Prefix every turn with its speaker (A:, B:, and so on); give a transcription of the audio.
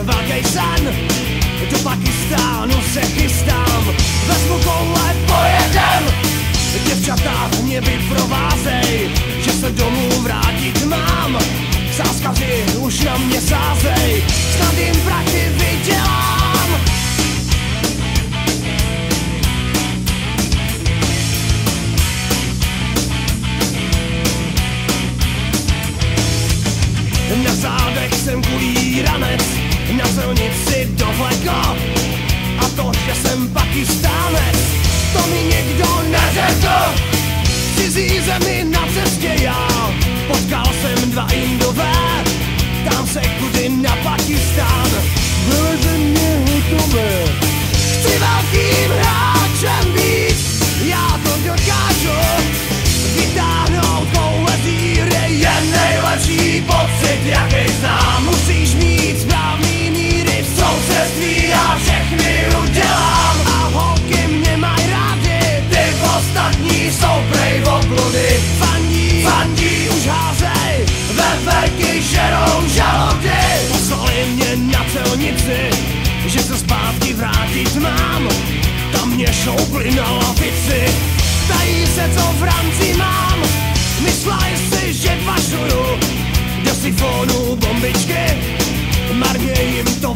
A: velký sen, do Pakistánu se chystám, vezmu koule, pojedem. Děvčata mě vyprovázej, že se domů vrátit mám. Sáskaři už na mě sázej, snad jim prachy vydělám. Na zádech jsem kulý ranec, na silnici dovleko. A to, že jsem Pakistánec, to mi nikdo neřekl. V cizí zemi na cestě já potkal jsem dva Indové. Tam se kudy na Pakistán, byly ze mě hotové. Chci velkým hráčem být, já to dokážu. Vytáhnout koule zíry je nejlepší pocit, jaký znám. Musíš mít správný míry v sousedství, já všechny udělám. A holky mě maj rády, ty ostatní jsou prej obludy. Fandí už házej, ve verky žerou žalody. Poslali mě na celnici, že se zpátky vrátit mám. Tam mě šoupli na lavici, ptají se, co v ranci mám. Mysleli si, že dvašuju do sifonu bombičky, marně jim to